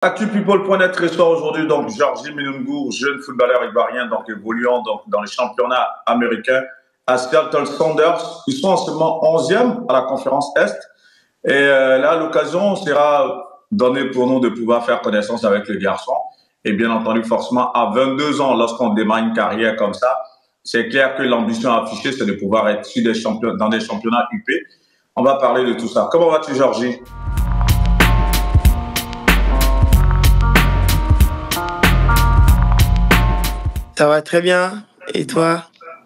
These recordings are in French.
Actu People.net reçoit aujourd'hui donc Georgie Minungu, jeune footballeur ivoirien donc évoluant donc dans les championnats américains à Seattle Sounders. Ils sont en seulement 11e à la conférence Est. Et là, l'occasion sera donnée pour nous de pouvoir faire connaissance avec le garçon. Et bien entendu, forcément, à 22 ans, lorsqu'on démarre une carrière comme ça, c'est clair que l'ambition affichée, c'est de pouvoir être sur dans des championnats UP. On va parler de tout ça. Comment vas-tu, Georgie? Ça va très bien. Et toi?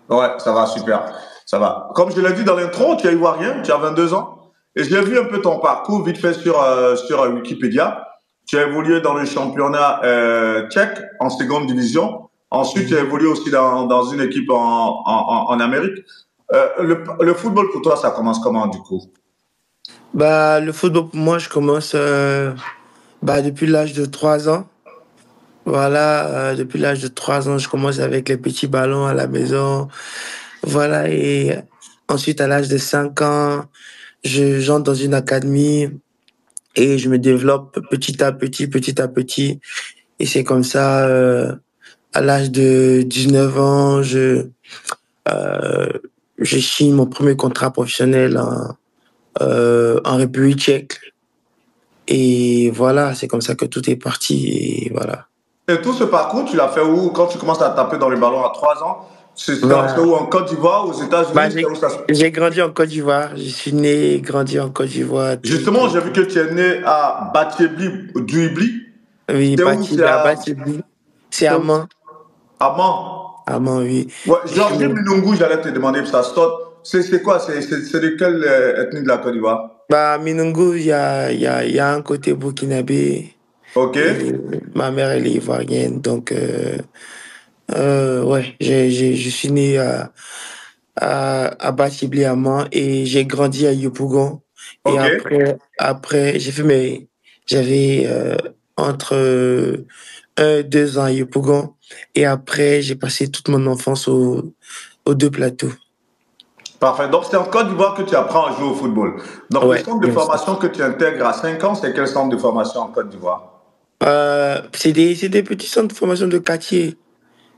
Ouais, ça va, super. Ça va. Comme je l'ai dit dans l'intro, tu es ivoirien, tu as 22 ans. Et j'ai vu un peu ton parcours vite fait sur Wikipédia. Tu as évolué dans le championnat tchèque en seconde division. Ensuite, tu as évolué aussi dans une équipe en Amérique. Le football pour toi, ça commence comment du coup? Le football pour moi, je commence depuis l'âge de 3 ans. Voilà, depuis l'âge de 3 ans, je commence avec les petits ballons à la maison. Voilà, et ensuite à l'âge de 5 ans, j'entre dans une académie et je me développe petit à petit, petit à petit. Et c'est comme ça, à l'âge de 19 ans, euh, je signe mon premier contrat professionnel en République tchèque. Et voilà, c'est comme ça que tout est parti. Et voilà. Et tout ce parcours, tu l'as fait où? Quand tu commences à taper dans les ballons à 3 ans, c'est où? En Côte d'Ivoire, aux États-Unis? C'est où ça se... J'ai grandi en Côte d'Ivoire. Je suis né et grandi en Côte d'Ivoire. Justement, j'ai vu que tu es né à Batiébli, Douibli. Oui, C'est où? C'est à... C'est à Mans. À Mans. À Mans, oui. Ouais, Georges Minungu, j'allais te demander, ça saute. C'est quoi? C'est de quelle ethnie de la Côte d'Ivoire? Minungu, il y a un côté burkinabé. Ok. Et ma mère, elle est ivoirienne. Donc, ouais, je suis né à Batiébli, à Mans, et j'ai grandi à Yopougon. Et Ok. après j'avais entre 1 et 2 ans à Yopougon. Et après, j'ai passé toute mon enfance aux deux plateaux. Parfait. Donc, c'est en Côte d'Ivoire que tu apprends à jouer au football. Donc, le Ouais, centre de bien sûr. formation que tu intègres à 5 ans, c'est quel centre de formation en Côte d'Ivoire? C'est des petits centres de formation de quartier.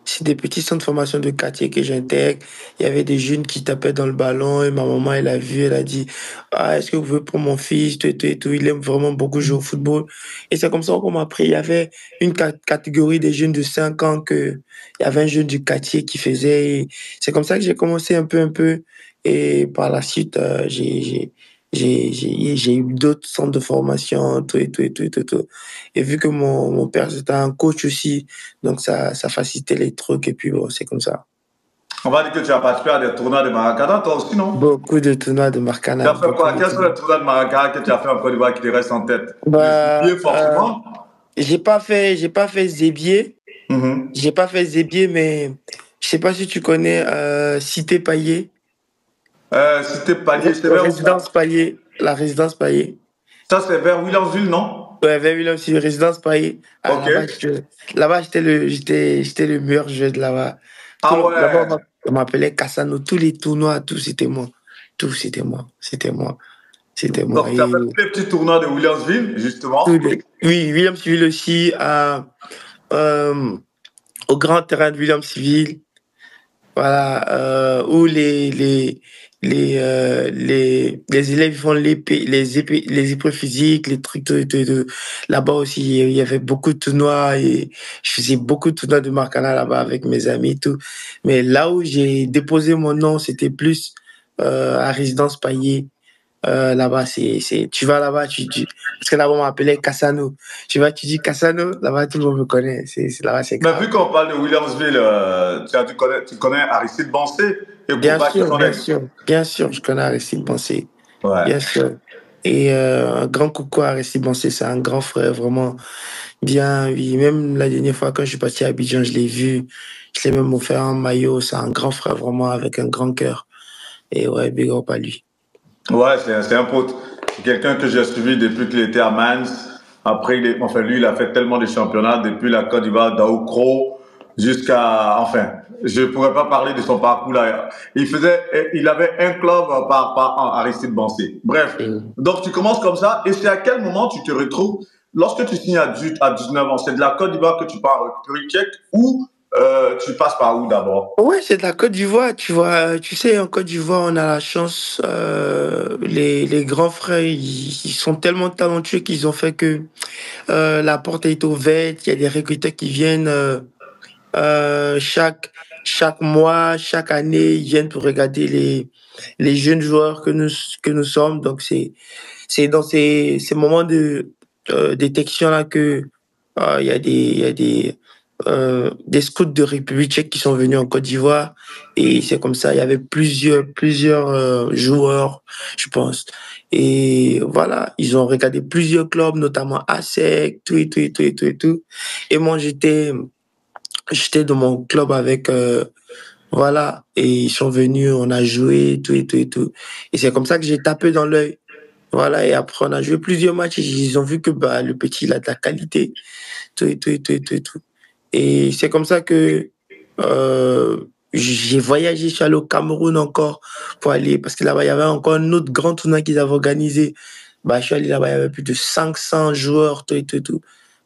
C'est des petits centres de formation de quartier que j'intègre. Il y avait des jeunes qui tapaient dans le ballon et ma maman, elle a vu, elle a dit, ah, est-ce que vous voulez pour mon fils, tout, et tout, et tout. Il aime vraiment beaucoup jouer au football. Et c'est comme ça qu'on m'a appris. Il y avait une catégorie des jeunes de 5 ans il y avait un jeune du quartier qui faisait. Et c'est comme ça que j'ai commencé un peu, un peu. Et par la suite, j'ai eu d'autres centres de formation, tout, et tout, et tout, et tout, tout. Et vu que mon père, c'était un coach aussi, donc ça facilitait les trucs, et puis bon, c'est comme ça. On va dire que tu as participé à des tournois de Maracana, toi aussi, non? Beaucoup de tournois de Tu Marcana, as fait beaucoup quoi? de Quels sont les tournois. tournois de Maracana que tu as fait en Côte d'Ivoire qui te restent en tête? Le Bah, Zipier, forcément. j'ai pas fait Zébier, Mhm. mais je sais pas si tu connais Cité Paillé, Cité Palier, c'est vers où ça? Résidence Paillé, la Résidence Paillé. Ça, c'est vers Williamsville, non? Ouais, vers William, c'est Résidence Paillé. Ah, Ok. là-bas, j'étais le meilleur joueur de là-bas. Ah Là-bas, ouais. on m'appelait Cassano. Tous les tournois, tout, c'était moi. Tout, c'était moi. C'était moi. C'était moi. Donc, tu as Et fait tous les petits tournois de Williamsville, justement. oui, William Civil aussi, euh, au grand terrain de William Civil. Voilà, où les élèves font les épreuves physiques, les trucs, tout, tout, tout. Là-bas aussi, il y avait beaucoup de tournois et je faisais beaucoup de tournois de Marcana là-bas avec mes amis et tout. Mais là où j'ai déposé mon nom, c'était plus à Résidence Paillé. Là-bas, tu vas là-bas, parce que là-bas, on m'appelait Cassano. Tu dis Cassano, là-bas, tout le monde me connaît. Là-bas, c'est Mais grave. vu qu'on parle de Williamsville, tu connais Aristide Bancé et Bien Bouba qui sûr, sont bien les... sûr, bien sûr, je connais Aristide Bancé, Ouais. bien sûr. Et un grand coucou à Aristide Bancé, c'est un grand frère, vraiment bien. Oui, même la dernière fois, quand je suis parti à Abidjan, je l'ai vu. Je l'ai même offert un maillot. C'est un grand frère, vraiment, avec un grand cœur. Et ouais, big up à lui. Ouais, c'est un pote. C'est quelqu'un que j'ai suivi depuis qu'il était à Mans. Après, enfin, lui, il a fait tellement de championnats depuis la Côte d'Ivoire, d'Aoukro, jusqu'à, enfin, je ne pourrais pas parler de son parcours là. Il avait un club par an, Aristide Bancé. Bref. Et Donc, tu commences comme ça. Et c'est à quel moment tu te retrouves lorsque tu signes à 19 ans, c'est de la Côte d'Ivoire que tu pars en République tchèque ou tu passes par où d'abord? Ouais, c'est de la Côte d'Ivoire, tu vois. Tu sais, en Côte d'Ivoire, on a la chance, les grands frères, ils sont tellement talentueux qu'ils ont fait que la porte est ouverte. Il y a des recruteurs qui viennent chaque mois, chaque année, ils viennent pour regarder les jeunes joueurs que nous sommes. Donc, c'est dans ces moments de détection-là que il y a des scouts de République tchèque qui sont venus en Côte d'Ivoire. Et c'est comme ça, il y avait plusieurs joueurs, je pense. Et voilà, ils ont regardé plusieurs clubs, notamment ASEC, tout et tout et tout et tout et tout. Et moi, j'étais dans mon club avec, voilà, et ils sont venus, on a joué, tout et tout et tout. Et c'est comme ça que j'ai tapé dans l'œil. Voilà, et après, on a joué plusieurs matchs et ils ont vu que bah, le petit, il a de la qualité, tout et tout et tout et tout et tout. Et c'est comme ça que euh, j'ai voyagé, je suis allé au Cameroun encore pour aller, parce que là-bas, il y avait encore un autre grand tournoi qu'ils avaient organisé. Bah, je suis allé là-bas, il y avait plus de 500 joueurs, tout et tout et tout.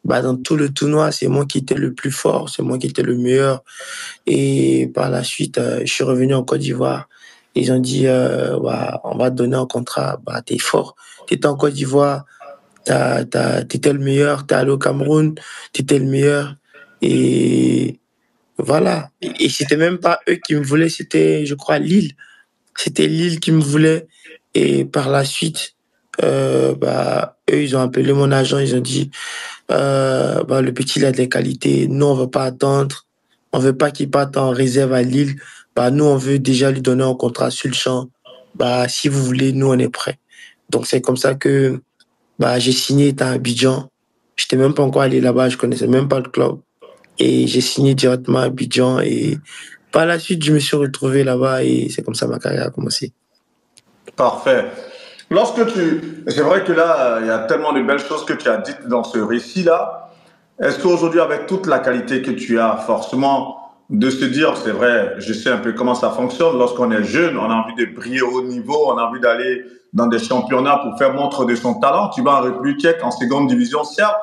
Bah, dans tout le tournoi, c'est moi qui étais le plus fort, c'est moi qui étais le meilleur. Et par la suite, je suis revenu en Côte d'Ivoire. Ils ont dit, bah, on va te donner un contrat. Bah, t'es fort. T'étais en Côte d'Ivoire, t'étais le meilleur. T'es allé au Cameroun, t'étais le meilleur. Et voilà. Et c'était même pas eux qui me voulaient, c'était, je crois, Lille. C'était Lille qui me voulait. Et par la suite, bah, eux, ils ont appelé mon agent, ils ont dit, bah, le petit, il a des qualités. Nous, on veut pas attendre. On veut pas qu'il parte en réserve à Lille. Bah, nous, on veut déjà lui donner un contrat sur le champ. Bah, si vous voulez, nous, on est prêts. Donc, c'est comme ça que, bah, j'ai signé à Abidjan. J'étais même pas encore allé là-bas, je connaissais même pas le club. Et j'ai signé directement à Abidjan et par la suite, je me suis retrouvé là-bas et c'est comme ça ma carrière a commencé. Parfait. C'est vrai que là, il y a tellement de belles choses que tu as dites dans ce récit-là. Est-ce qu'aujourd'hui, avec toute la qualité que tu as, forcément, de se dire, c'est vrai, je sais un peu comment ça fonctionne, lorsqu'on est jeune, on a envie de briller au haut niveau, on a envie d'aller dans des championnats pour faire montre de son talent. Tu vas en République tchèque, en seconde division, certes,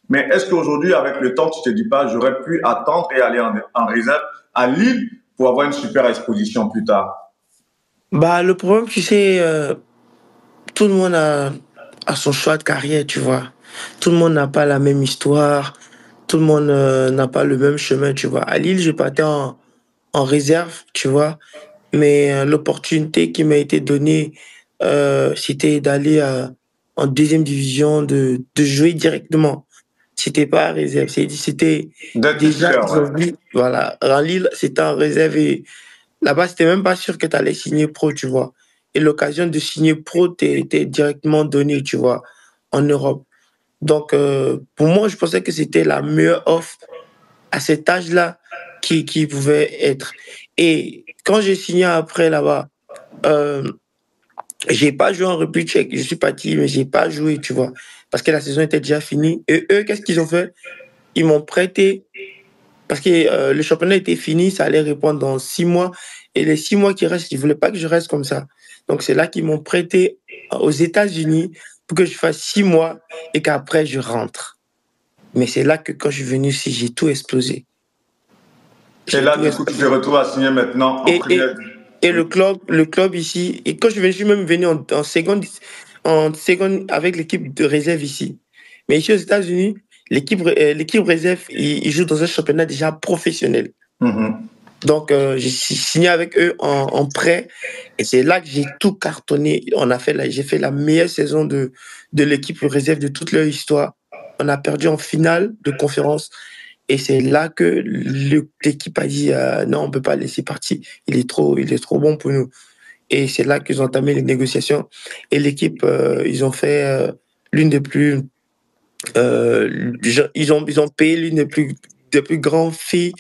mais est-ce qu'aujourd'hui, avec le temps, tu te dis pas, j'aurais pu attendre et aller en réserve à Lille pour avoir une super exposition plus tard? Bah, le problème, tu sais, tout le monde a son choix de carrière, tu vois. Tout le monde n'a pas la même histoire. Tout le monde n'a pas le même chemin, tu vois. À Lille, je partais en réserve, tu vois. Mais l'opportunité qui m'a été donnée, c'était d'aller en deuxième division, de jouer directement. C'était pas en réserve, c'était D'être déjà, titulaire, ils ouais. ont vu, voilà, en Lille, c'était en réserve et là-bas, c'était même pas sûr que tu allais signer pro, tu vois. Et l'occasion de signer pro t'est directement donnée, tu vois, en Europe. Donc, pour moi, je pensais que c'était la meilleure offre à cet âge-là qui pouvait être. Et quand j'ai signé après là-bas, euh, j'ai pas joué en République tchèque. Je suis parti, mais j'ai pas joué, tu vois, parce que la saison était déjà finie. Et eux, qu'est-ce qu'ils ont fait? Ils m'ont prêté parce que le championnat était fini, ça allait répondre dans 6 mois. Et les 6 mois qui restent, ils ne voulaient pas que je reste comme ça. Donc c'est là qu'ils m'ont prêté aux États-Unis pour que je fasse 6 mois et qu'après je rentre. Mais c'est là que quand je suis venu ici, j'ai tout explosé. Et J'ai là, tout du coup, tu te explosé. retrouves à signer maintenant en Et, et, première. et Oui. le club ici, et quand je suis même venu en seconde avec l'équipe de réserve ici. Mais ici aux États-Unis, l'équipe réserve, ils jouent dans un championnat déjà professionnel. Mhm. Donc, j'ai signé avec eux en prêt et c'est là que j'ai tout cartonné. J'ai fait la meilleure saison de l'équipe réserve de toute leur histoire. On a perdu en finale de conférence et c'est là que l'équipe a dit non, on peut pas le laisser partir. Il est trop bon pour nous. Et c'est là qu'ils ont entamé les négociations et l'équipe, ils ont fait l'une des plus ils ont payé des plus grandes filles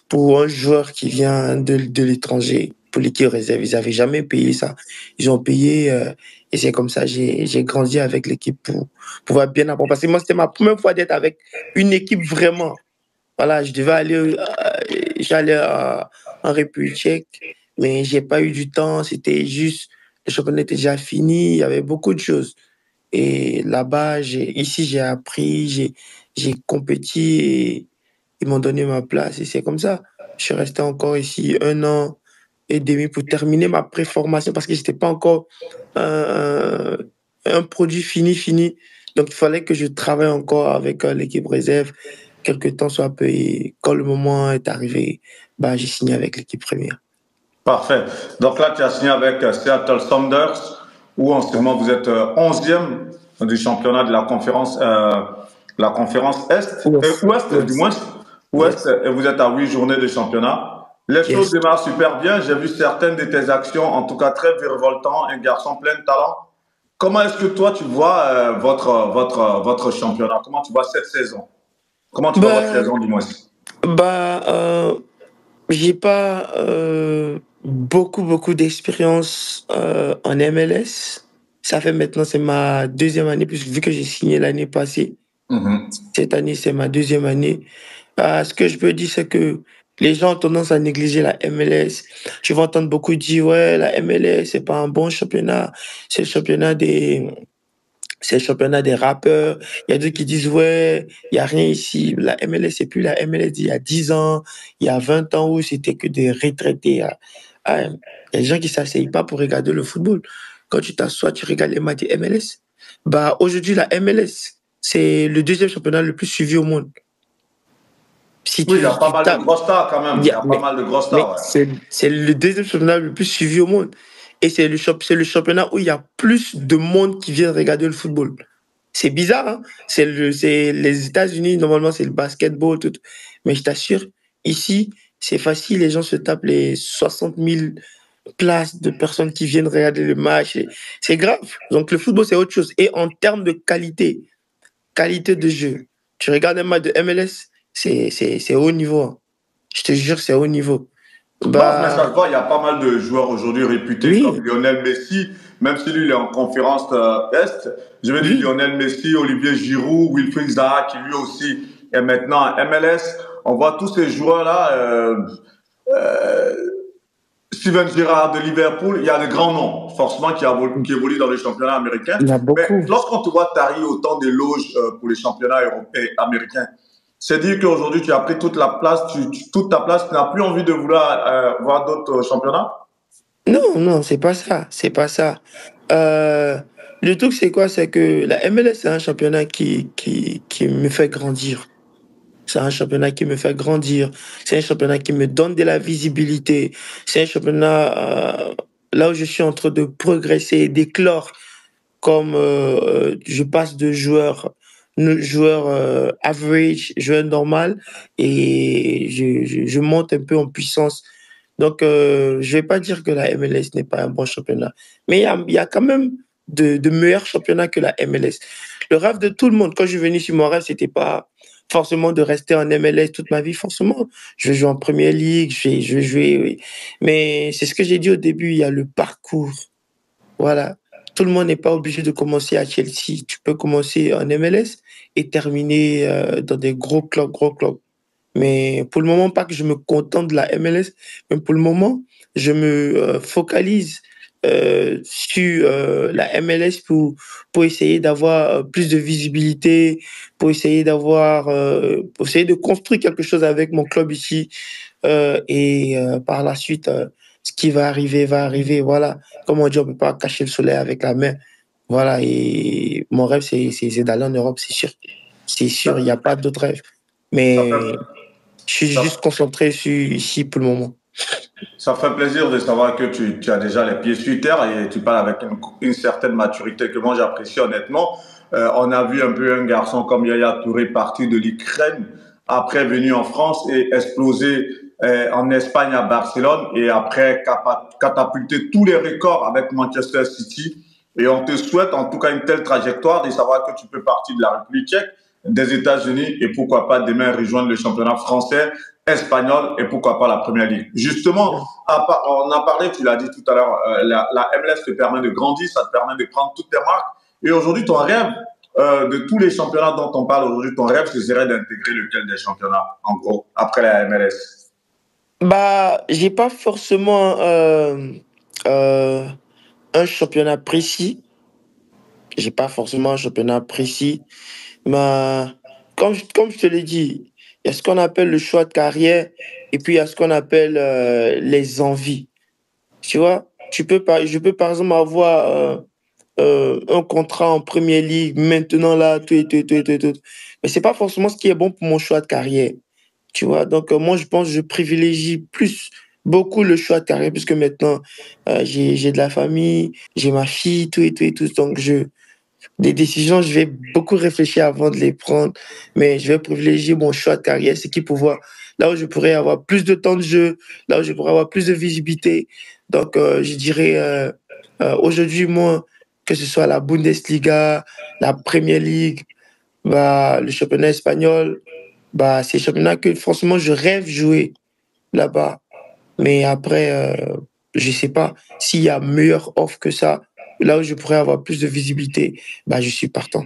pour un joueur qui vient de l'étranger, pour l'équipe réserve. Ils n'avaient jamais payé ça. Ils ont payé, et c'est comme ça j'ai grandi avec l'équipe pour pouvoir bien apprendre. Parce que moi, c'était ma première fois d'être avec une équipe vraiment. Voilà, j'allais en République tchèque, mais j'ai pas eu du temps. C'était juste, le championnat était déjà fini. Il y avait beaucoup de choses. Et là-bas, ici, j'ai appris, j'ai compéti et ils m'ont donné ma place. Et c'est comme ça. Je suis resté encore ici 1 an et demi pour terminer ma préformation parce que j'étais pas encore un, un produit fini. Donc, il fallait que je travaille encore avec l'équipe réserve quelques temps soit peu. Et quand le moment est arrivé, bah, j'ai signé avec l'équipe première. Parfait. Donc là, tu as signé avec Seattle Sounders, où en ce moment vous êtes 11e du championnat de la conférence Est, Ouest, Ouest du moins, ouest, Ouest, yes, et vous êtes à 8 journées de championnat. Les choses yes. démarrent super bien. J'ai vu certaines de tes actions, en tout cas très virevoltant, un garçon plein de talent. Comment est-ce que toi tu vois votre championnat? Comment tu vois cette saison? Comment tu vois votre Bah, saison du moins? bah, j'ai pas beaucoup d'expérience en MLS. Ça fait maintenant, c'est ma deuxième année, puisque vu que j'ai signé l'année passée. Mhm. Cette année, c'est ma deuxième année. Ce que je peux dire, c'est que les gens ont tendance à négliger la MLS. Tu vas entendre beaucoup dire, ouais, la MLS, c'est pas un bon championnat. C'est le championnat des, c'est le championnat des rappeurs. Il y a d'autres qui disent, ouais, il y a rien ici. La MLS, c'est plus la MLS d'il y a 10 ans, il y a 20 ans où c'était que des retraités. Il y a des gens qui s'asseyent pas pour regarder le football. Quand tu t'assois, tu regardes les matchs des MLS. Bah, aujourd'hui, la MLS, c'est le deuxième championnat le plus suivi au monde. Si Oui, il y a pas tu mal de tapes, gros stars quand même. Il y a pas mais, mal de gros mais stars, ouais. c'est le deuxième championnat le plus suivi au monde. Et c'est le championnat où il y a plus de monde qui vient regarder le football. C'est bizarre, hein? C'est les États-Unis, normalement, c'est le basketball, tout. Mais je t'assure, ici, c'est facile, les gens se tapent les 60 000 places de personnes qui viennent regarder le match. C'est grave. Donc, le football, c'est autre chose. Et en termes de qualité de jeu, tu regardes un match de MLS, c'est haut niveau, hein. Je te jure, c'est haut niveau. Bon, mais ça se Bah, voit, il y a pas mal de joueurs aujourd'hui réputés comme oui, Lionel Messi, même si lui il est en conférence Est. Je veux dire oui. Lionel Messi, Olivier Giroud, Wilfried Zaha qui lui aussi est maintenant à MLS. On voit tous ces joueurs-là, euh, Steven Gerrard de Liverpool, il y a des grands noms, forcément, qui évoluent dans les championnats américains. Il y a Mais beaucoup. lorsqu'on te voit tarir autant d'éloges pour les championnats européens, américains, c'est dire qu'aujourd'hui tu as pris toute la place, toute ta place, tu n'as plus envie de vouloir voir d'autres championnats? Non, non, c'est pas ça. C'est pas ça. Euh, le truc, c'est quoi? C'est que la MLS, c'est un championnat qui me fait grandir. C'est un championnat qui me fait grandir. C'est un championnat qui me donne de la visibilité. C'est un championnat là où je suis en train de progresser et d'éclore. Comme je passe de joueur average, joueur normal, et je monte un peu en puissance. Donc, je vais pas dire que la MLS n'est pas un bon championnat, mais il y a quand même de meilleurs championnats que la MLS. Le rêve de tout le monde, quand je suis venu sur mon rêve, c'était pas forcément de rester en MLS toute ma vie, forcément. Je vais jouer en Premier League, je vais jouer, oui. Mais c'est ce que j'ai dit au début, il y a le parcours. Voilà. Tout le monde n'est pas obligé de commencer à Chelsea. Tu peux commencer en MLS et terminer dans des gros clubs, gros clubs. Mais pour le moment, pas que je me contente de la MLS, mais pour le moment, je me focalise sur la MLS pour essayer d'avoir plus de visibilité, pour essayer de construire quelque chose avec mon club ici. Et par la suite, ce qui va arriver. Voilà. Comme on dit, on peut pas cacher le soleil avec la main. Voilà. Et mon rêve, c'est d'aller en Europe, c'est sûr. C'est sûr, il n'y a pas d'autre rêve. Ça Mais fait, je suis ça, juste concentré sur ici pour le moment. Ça fait plaisir de savoir que tu as déjà les pieds sur terre et tu parles avec une certaine maturité que moi j'apprécie honnêtement. On a vu un peu un garçon comme Yaya Touré partir de l'Ukraine, après venu en France et exploser en Espagne à Barcelone et après catapulter tous les records avec Manchester City. Et on te souhaite en tout cas une telle trajectoire de savoir que tu peux partir de la République tchèque, des États-Unis et pourquoi pas demain rejoindre le championnat français, espagnol et pourquoi pas la Première Ligue. Justement, on a parlé, tu l'as dit tout à l'heure, la MLS te permet de grandir, ça te permet de prendre toutes tes marques. Et aujourd'hui, ton rêve de tous les championnats dont on parle aujourd'hui, ton rêve, ce serait d'intégrer lequel des championnats, en gros, après la MLS? Bah, j'ai pas forcément euh, un championnat précis. j'ai pas forcément un championnat précis. Mais comme je te l'ai dit, il y a ce qu'on appelle le choix de carrière et puis il y a ce qu'on appelle les envies. Tu vois, je peux par exemple avoir un contrat en Première Ligue maintenant là, tout. Mais c'est pas forcément ce qui est bon pour mon choix de carrière. Tu vois, donc moi je pense que je privilégie beaucoup le choix de carrière puisque maintenant j'ai de la famille, j'ai ma fille, tout. Donc des décisions, je vais beaucoup réfléchir avant de les prendre, mais je vais privilégier mon choix de carrière, c'est qui pouvoir, là où je pourrais avoir plus de temps de jeu, là où je pourrais avoir plus de visibilité. Donc, je dirais, aujourd'hui, moi, que ce soit la Bundesliga, la Premier League, bah, le championnat espagnol, bah, c'est des championnats que, franchement, je rêve jouer là-bas. Mais après, je sais pas s'il y a meilleure offre que ça, là où je pourrais avoir plus de visibilité, bah, je suis partant.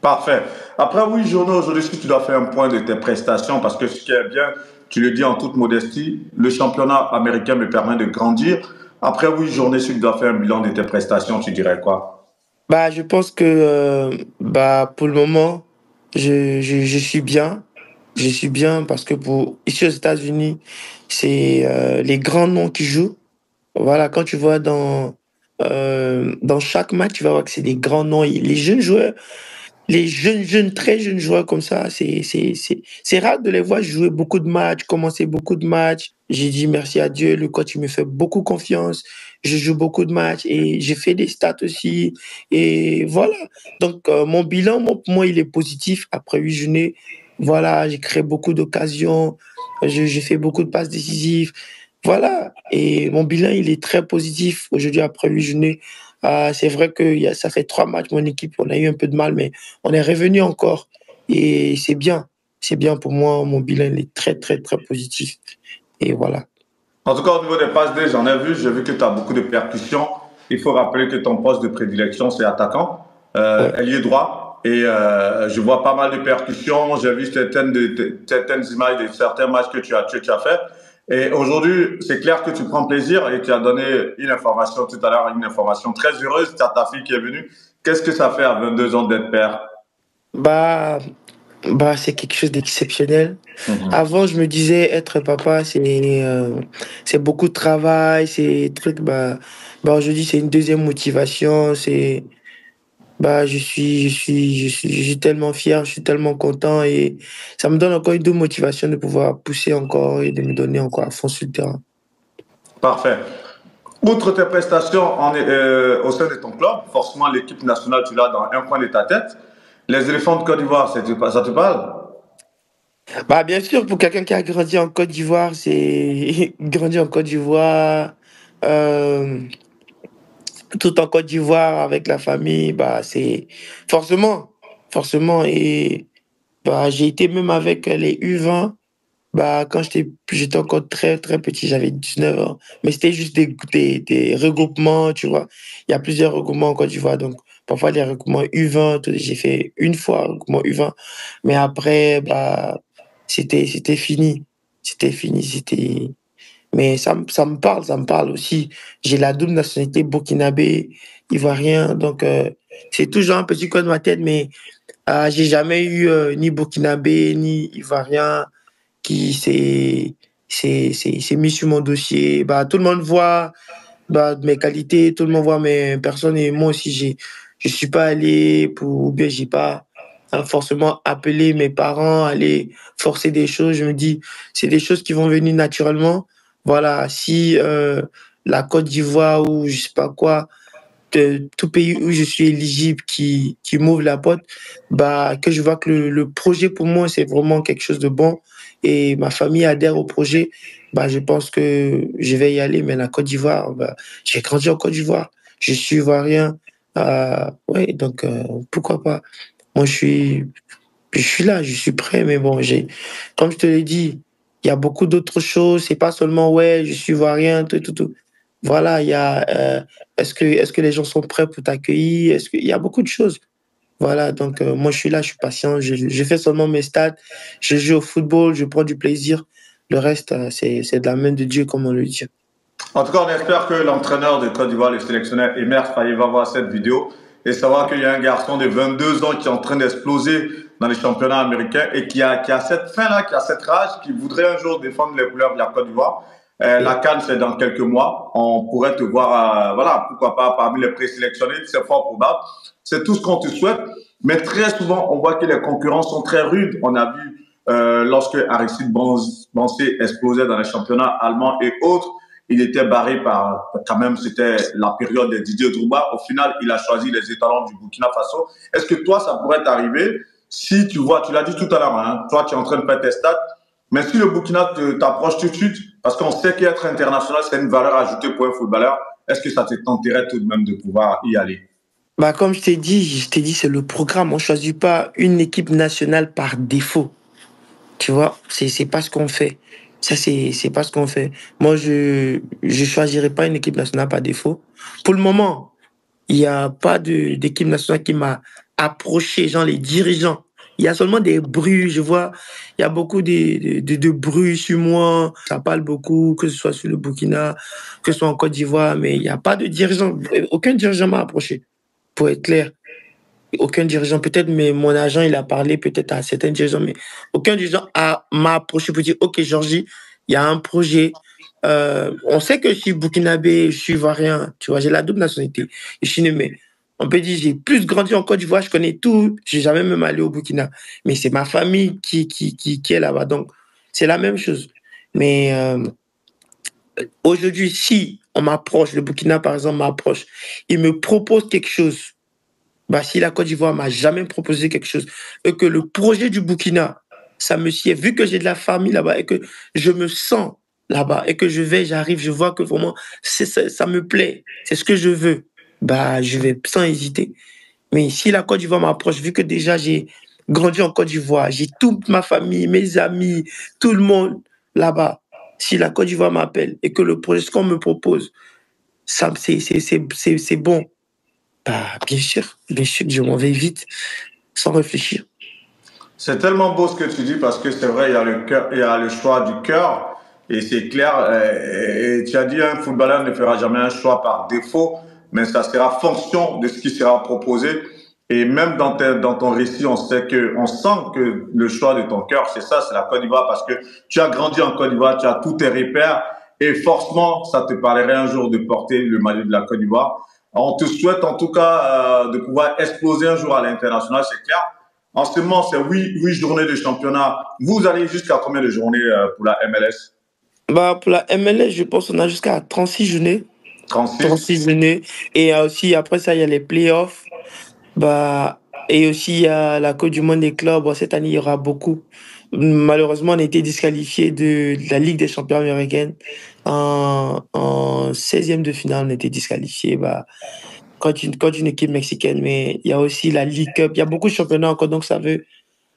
Parfait. Après 8 journées aujourd'hui, si tu dois faire un point de tes prestations, parce que ce qui est bien, tu le dis en toute modestie, le championnat américain me permet de grandir. Après 8 journées, si tu dois faire un bilan de tes prestations, tu dirais quoi? Bah, je pense que bah, pour le moment, je suis bien. Je suis bien parce que ici aux États-Unis, c'est les grands noms qui jouent. Voilà, quand tu vois dans chaque match, tu vas voir que c'est des grands noms. Et les jeunes joueurs, les très jeunes joueurs comme ça, c'est rare de les voir jouer beaucoup de matchs, commencer beaucoup de matchs. J'ai dit merci à Dieu, le coach il me fait beaucoup confiance. Je joue beaucoup de matchs et j'ai fait des stats aussi. Et voilà. Donc, mon bilan, pour moi, il est positif après 8 journées. Voilà, j'ai créé beaucoup d'occasions. J'ai fait beaucoup de passes décisives. Voilà. Et mon bilan, il est très positif aujourd'hui après 8 journées. C'est vrai que ça fait 3 matchs, mon équipe, on a eu un peu de mal, mais on est revenu encore. Et c'est bien. C'est bien pour moi. Mon bilan, il est très positif. Et voilà. En tout cas, au niveau des passes D, j'en ai vu, j'ai vu que tu as beaucoup de percussions. Il faut rappeler que ton poste de prédilection, c'est attaquant, Ouais. ailier droit. Et je vois pas mal de percussions. J'ai vu certaines images de certains matchs que tu as fait. Et aujourd'hui, c'est clair que tu prends plaisir et tu as donné une information tout à l'heure, une information très heureuse. Tu as ta fille qui est venue. Qu'est-ce que ça fait à 22 ans d'être père? Bah, c'est quelque chose d'exceptionnel. Mhm. Avant, je me disais être papa, c'est beaucoup de travail, c'est truc. Aujourd'hui, c'est une deuxième motivation. Je suis tellement fier, je suis tellement content et ça me donne encore une double motivation de pouvoir pousser encore et de me donner encore à fond sur le terrain. Parfait. Outre tes prestations au sein de ton club, forcément l'équipe nationale, tu l'as dans un coin de ta tête. Les éléphants de Côte d'Ivoire, ça te parle? Bah, bien sûr, pour quelqu'un qui a grandi en Côte d'Ivoire, c'est grandi en Côte d'Ivoire, euh, tout en Côte d'Ivoire avec la famille, bah, c'est forcément, forcément. Et bah, j'ai été même avec les U20. Bah, quand j'étais encore très petit, j'avais 19 ans. Mais c'était juste des regroupements, tu vois. Il y a plusieurs regroupements en Côte d'Ivoire. Donc, parfois, les regroupements U20, j'ai fait une fois un regroupement U20. Mais après, bah, c'était fini. C'était fini. Mais ça me parle aussi. J'ai la double nationalité burkinabé, ivoirien. Donc, c'est toujours un petit coin de ma tête, mais j'ai jamais eu ni burkinabé, ni ivoirien qui s'est mis sur mon dossier. Bah, tout le monde voit bah, mes qualités, tout le monde voit mes personnes et moi aussi, je suis pas allé ou bien j'ai pas forcément appelé mes parents, aller forcer des choses. Je me dis, c'est des choses qui vont venir naturellement. Voilà, si la Côte d'Ivoire ou je sais pas quoi, tout pays où je suis éligible qui m'ouvre la porte, bah, que je vois que le projet pour moi, c'est vraiment quelque chose de bon et ma famille adhère au projet, bah, je pense que je vais y aller. Mais la Côte d'Ivoire, bah, j'ai grandi en Côte d'Ivoire, je suis ivoirien. Ouais, donc pourquoi pas? Moi, je suis là, je suis prêt, mais bon, comme je te l'ai dit, il y a beaucoup d'autres choses. C'est pas seulement, ouais, je suis ivoirien, tout. Voilà, il y a, est-ce que les gens sont prêts pour t'accueillir? Il y a beaucoup de choses. Voilà, donc moi, je suis là, je suis patient. Je fais seulement mes stats. Je joue au football, je prends du plaisir. Le reste, c'est de la main de Dieu, comme on le dit. En tout cas, on espère que l'entraîneur de Côte d'Ivoire, le sélectionneur Emer Faye, va voir cette vidéo et savoir qu'il y a un garçon de 22 ans qui est en train d'exploser dans les championnats américains et qui a cette faim-là, qui a cette rage, qui voudrait un jour défendre les couleurs de la Côte d'Ivoire. La CAN, c'est dans quelques mois. On pourrait te voir, voilà, pourquoi pas, parmi les présélectionnés. C'est fort probable. C'est tout ce qu'on te souhaite. Mais très souvent, on voit que les concurrents sont très rudes. On a vu lorsque Aristide Bansé explosait dans les championnats allemands et autres, il était barré par, quand même, c'était la période de Didier Drogba. Au final, il a choisi les étalons du Burkina Faso. Est-ce que toi, ça pourrait t'arriver si tu vois, tu l'as dit tout à l'heure, hein, toi, tu es en train de faire tes stats, mais si le Burkina t'approche tout de suite, parce qu'on sait qu'être international, c'est une valeur ajoutée pour un footballeur, est-ce que ça te tenterait tout de même de pouvoir y aller? Bah, comme je t'ai dit, c'est le programme. On ne choisit pas une équipe nationale par défaut. Tu vois, c'est pas ce qu'on fait. Ça, c'est pas ce qu'on fait. Moi, je choisirais pas une équipe nationale par défaut. Pour le moment, il n'y a pas d'équipe nationale qui m'a approché, genre les dirigeants. Il y a seulement des bruits, je vois, il y a beaucoup de bruits sur moi. Ça parle beaucoup, que ce soit sur le Burkina, que ce soit en Côte d'Ivoire, mais il n'y a pas de dirigeant. Aucun dirigeant m'a approché, pour être clair. Aucun dirigeant, peut-être, mais mon agent, il a parlé peut-être à certains dirigeants, mais aucun dirigeant m'a approché pour dire, OK, Georgie, il y a un projet. On sait que je suis burkinabé, je suis ivoirien, tu vois, j'ai la double nationalité. Je suis né, mais on peut dire, j'ai plus grandi en Côte d'Ivoire, je connais tout, j'ai jamais même allé au Burkina. Mais c'est ma famille qui est là-bas, donc c'est la même chose. Mais aujourd'hui, si on m'approche, le Burkina, par exemple, m'approche, il me propose quelque chose. Bah, si la Côte d'Ivoire m'a jamais proposé quelque chose et que le projet du Burkina, ça me sied, vu que j'ai de la famille là-bas et que je me sens là-bas et que j'arrive, je vois que vraiment ça me plaît, c'est ce que je veux, bah, je vais sans hésiter. Mais si la Côte d'Ivoire m'approche, vu que déjà j'ai grandi en Côte d'Ivoire, j'ai toute ma famille, mes amis, tout le monde là-bas, si la Côte d'Ivoire m'appelle et que le projet, ce qu'on me propose, ça, c'est bon, bah, bien sûr, je m'en vais vite, sans réfléchir. C'est tellement beau ce que tu dis parce que c'est vrai, il y a le cœur, il y a le choix du cœur et c'est clair. Et tu as dit un footballeur ne fera jamais un choix par défaut, mais ça sera fonction de ce qui sera proposé. Et même dans ton récit, on sent que le choix de ton cœur, c'est ça, c'est la Côte d'Ivoire parce que tu as grandi en Côte d'Ivoire, tu as tous tes repères et forcément, ça te parlerait un jour de porter le maillot de la Côte d'Ivoire. On te souhaite en tout cas de pouvoir exploser un jour à l'international, c'est clair. En ce moment, c'est 8 journées de championnat. Vous allez jusqu'à combien de journées pour la MLS? Bah, pour la MLS, je pense qu'on a jusqu'à 36 journées. 36. 36 journées. Et aussi, après ça, il y a les playoffs. Bah, et aussi, il y a la Coupe du Monde des clubs. Bon, cette année, il y aura beaucoup. Malheureusement, on a été disqualifié de la Ligue des champions américaine. En 16e de finale, on a été disqualifié. Bah, contre une équipe mexicaine. Mais il y a aussi la League Cup. Il y a beaucoup de championnats encore. Donc, ça veut.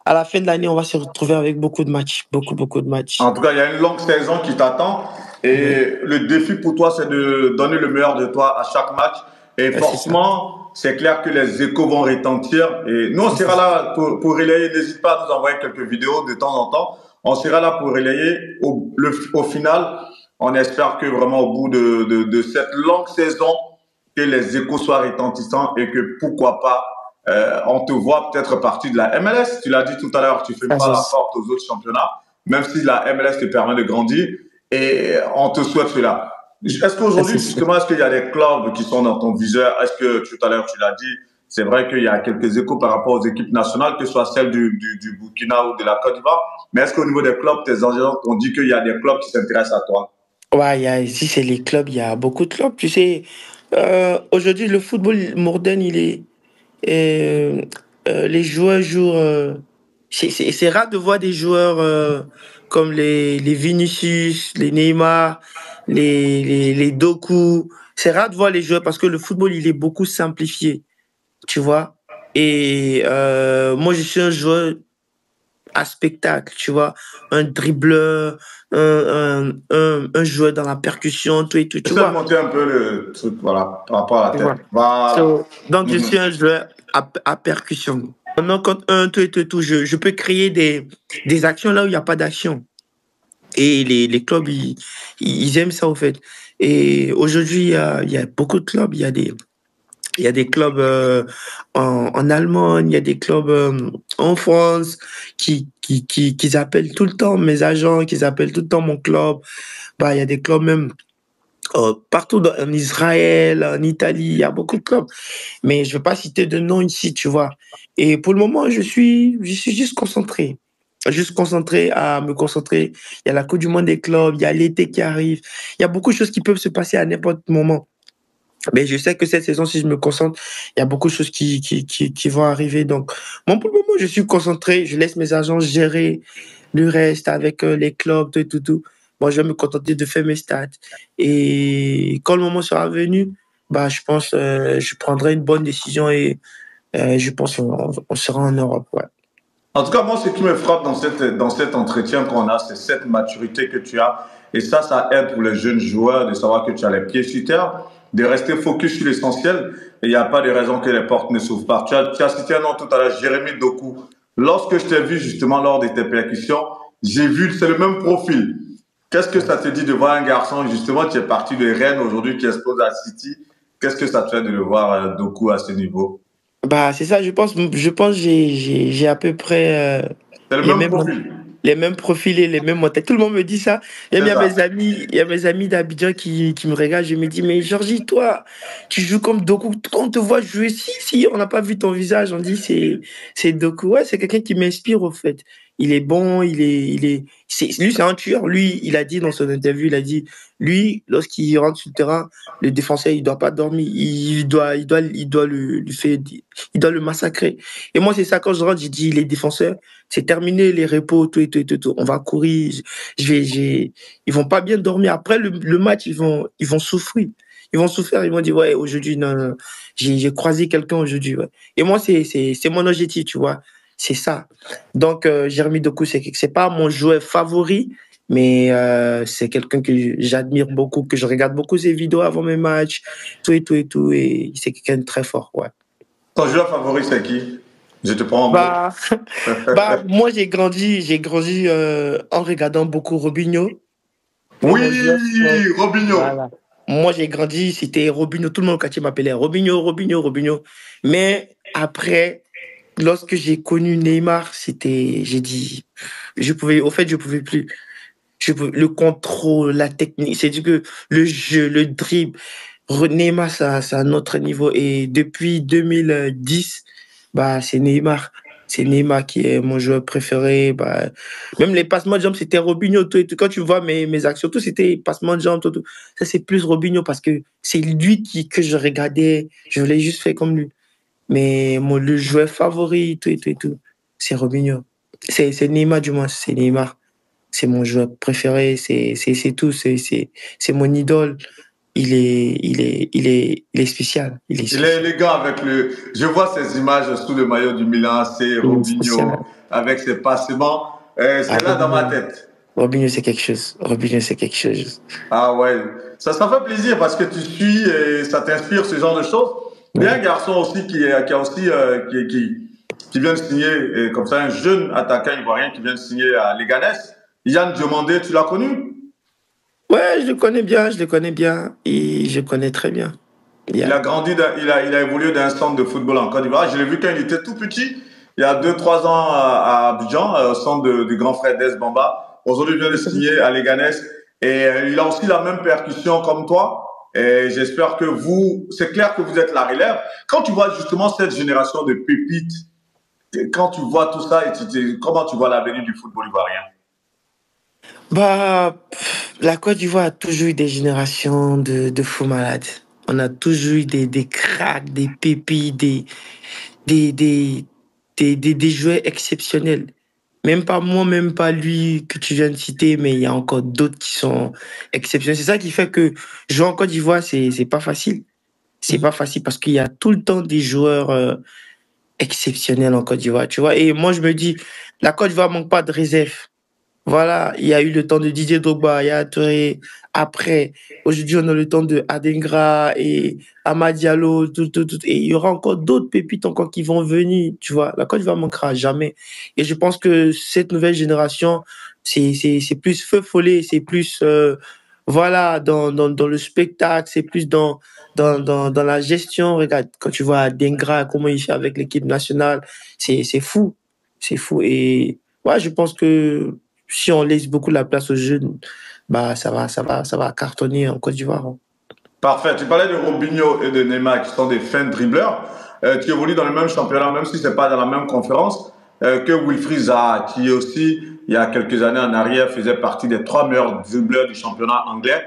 À la fin de l'année, on va se retrouver avec beaucoup de matchs. Beaucoup de matchs. En tout cas, il y a une longue saison qui t'attend. Ouais. Et le défi pour toi, c'est de donner le meilleur de toi à chaque match. Et Ouais, c'est ça. forcément, c'est clair que les échos vont retentir. Et nous, on Ouais, c'est sera ça. là pour relayer. N'hésite pas à nous envoyer quelques vidéos de temps en temps. On sera là pour relayer. Au final, on espère que vraiment au bout de cette longue saison, que les échos soient retentissants et que pourquoi pas, on te voit peut-être partie de la MLS. Tu l'as dit tout à l'heure, tu fais Ah, pas la porte aux autres championnats, même si la MLS te permet de grandir et on te souhaite cela. Est-ce c'est qu'aujourd'hui, sûr. justement, est-ce qu'il y a des clubs qui sont dans ton viseur? Est-ce que tout à l'heure, tu l'as dit, c'est vrai qu'il y a quelques échos par rapport aux équipes nationales, que ce soit celles du Burkina ou de la Côte d'Ivoire, mais est-ce qu'au niveau des clubs, tes agents t'ont dit qu'il y a des clubs qui s'intéressent à toi? Ouais, ici, c'est les clubs, il y a beaucoup de clubs. Tu sais, aujourd'hui, le football moderne, il est. euh, les joueurs jouent. C'est rare de voir des joueurs comme les Vinicius, les Neymar, les Doku. C'est rare de voir les joueurs parce que le football, il est beaucoup simplifié, tu vois. Et moi, je suis un joueur à spectacle, tu vois, un dribbleur, un joueur dans la percussion, tout et tout, tu Essaie de vois. monter un peu le truc, voilà, par rapport à la Tu tête. vois. Voilà. Donc, je Mhm. suis un joueur à percussion. Maintenant, quand un, tout et tout, tout, je peux créer des actions là où il n'y a pas d'action. Et les clubs, ils aiment ça, au fait. Et aujourd'hui, il y a beaucoup de clubs, Il y a des clubs en Allemagne, il y a des clubs en France qui appellent tout le temps mes agents, qui appellent tout le temps mon club. Bah, il y a des clubs même partout en Israël, en Italie, il y a beaucoup de clubs. Mais je ne veux pas citer de nom ici, tu vois. Et pour le moment, je suis juste concentré. Juste concentré à me concentrer. Il y a la Coupe du Monde des clubs, il y a l'été qui arrive. Il y a beaucoup de choses qui peuvent se passer à n'importe quel moment. Mais je sais que cette saison, si je me concentre, il y a beaucoup de choses qui vont arriver. Donc, moi, pour le moment, je suis concentré. Je laisse mes agents gérer le reste avec les clubs, tout, tout, tout. Moi, je vais me contenter de faire mes stats. Et quand le moment sera venu, bah, je pense je prendrai une bonne décision et je pense on sera en Europe. Ouais. En tout cas, moi, ce qui me frappe dans cet entretien qu'on a, c'est cette maturité que tu as. Et ça aide pour les jeunes joueurs de savoir que tu as les pieds sur terre, de rester focus sur l'essentiel. Et il n'y a pas de raison que les portes ne s'ouvrent pas. Tu as cité un nom tout à l'heure, Jérémy Doku. Lorsque je t'ai vu justement lors de tes percussions, j'ai vu, c'est le même profil. Qu'est-ce que ça te dit de voir un garçon, justement, qui est parti de Rennes aujourd'hui, qui explose à City? Qu'est-ce que ça te fait de le voir, Doku, à ce niveau? Bah, c'est ça, je pense que j'ai à peu près C'est le les même mêmes, profil. les mêmes profils et les mêmes mentalités. Tout le monde me dit ça. Même C'est ça. il y a mes amis d'Abidjan qui me regardent. Je me dis, mais Georgie, toi, tu joues comme Doku. Quand on te voit jouer, si, on n'a pas vu ton visage, on dit, c'est Doku. Ouais, c'est quelqu'un qui m'inspire, au fait. Il est bon, lui, c'est un tueur. Lui, il a dit dans son interview, il a dit, lui, lorsqu'il rentre sur le terrain, le défenseur, il doit pas dormir. Il doit lui faire, il doit le massacrer. Et moi, c'est ça, quand je rentre, j'ai dit, les défenseurs, c'est terminé les repos, tout, et tout, et tout, tout. On va courir. Ils vont pas bien dormir. Après le match, ils vont souffrir. Ils vont souffrir. Ils vont dire, ouais, aujourd'hui, non, non, j'ai croisé quelqu'un aujourd'hui, ouais. Et moi, c'est mon objectif, tu vois. C'est ça. Donc, Jérémy Doku, c'est pas mon joueur favori, mais c'est quelqu'un que j'admire beaucoup, que je regarde beaucoup ses vidéos avant mes matchs, tout et tout et tout. Et c'est quelqu'un de très fort, ouais. Ton joueur favori, c'est qui? Je te prends en mot. Bah, bah, moi, j'ai grandi en regardant beaucoup Robinho. Mais mon joueur, ouais, Oui, Robinho. voilà. Moi, j'ai grandi, c'était Robinho. Tout le monde au quartier m'appelait Robinho, Robinho, Robinho. Mais après, lorsque j'ai connu Neymar, j'ai dit, au fait, je pouvais plus. Le contrôle, la technique, c'est du que le jeu, le dribble, Neymar, ça, c'est un autre niveau. Et depuis 2010, bah, c'est Neymar. C'est Neymar qui est mon joueur préféré. Bah, même les passements de jambes, c'était Robinho. Tout, et tout. Quand tu vois mes actions, tout, c'était passements de jambes. Tout, tout. Ça, c'est plus Robinho parce que c'est lui que je regardais. Je voulais juste faire comme lui. Mais le joueur favori, tout, et tout, et tout, c'est Robinho. C'est Neymar, du moins. C'est Neymar. C'est mon joueur préféré. C'est tout. C'est mon idole. Il est spécial. Il est Il est spécial. élégant avec le. Je vois ces images sous le maillot du Milan, c'est Il est spécial. Robinho avec ses passements. Ah, C'est là dans ma tête. Robinho, c'est quelque chose. Robinho, c'est quelque chose. Ah ouais, ça fait plaisir parce que tu suis et ça t'inspire ce genre de choses. Il y a un Ouais. garçon aussi qui a aussi qui vient de signer comme ça un jeune attaquant ivoirien qui vient de signer à Leganés. Yann Diomandé, tu l'as connu? Ouais, je le connais bien, je le connais bien. Et je connais très bien. Il a Yann. grandi, il a évolué dans un centre de football en Côte d'Ivoire. Je l'ai vu quand il était tout petit, il y a 2 3 ans à Abidjan, au centre du grand frère Des Bamba. Aujourd'hui, il vient de signer à Leganés et il a aussi la même percussion comme toi. Et j'espère que c'est clair que vous êtes la relève. Quand tu vois justement cette génération de pépites, quand tu vois tout ça, comment tu vois l'avenir du football ivoirien? Bah, la Côte d'Ivoire a toujours eu des générations de fous malades. On a toujours eu des cracks, des pépites, des, des, des joueurs exceptionnels. Même pas moi, même pas lui que tu viens de citer, mais il y a encore d'autres qui sont exceptionnels. C'est ça qui fait que jouer en Côte d'Ivoire, c'est pas facile. C'est pas facile parce qu'il y a tout le temps des joueurs exceptionnels en Côte d'Ivoire, tu vois. Et moi, je me dis, la Côte d'Ivoire manque pas de réserve. Voilà, il y a eu le temps de Didier Drogba, il y a Touré. Après, aujourd'hui, on a le temps de Adengra et Amad Diallo, tout, tout, tout. Et il y aura encore d'autres pépites encore qui vont venir, tu vois. La Côte d'Ivoire manquera jamais. Et je pense que cette nouvelle génération, c'est plus feu follet, c'est plus voilà, dans le spectacle, c'est plus dans la gestion. Regarde, quand tu vois Dengra, comment il fait avec l'équipe nationale, c'est fou. C'est fou. Et ouais, je pense que si on laisse beaucoup la place aux jeunes, bah, ça va cartonner en Côte d'Ivoire, hein. Parfait. Tu parlais de Robinho et de Neymar qui sont des fins dribbleurs. Tu évolues dans le même championnat, même si ce n'est pas dans la même conférence, que Wilfried Zaha, qui aussi, il y a quelques années en arrière, faisait partie des 3 meilleurs dribbleurs du championnat anglais.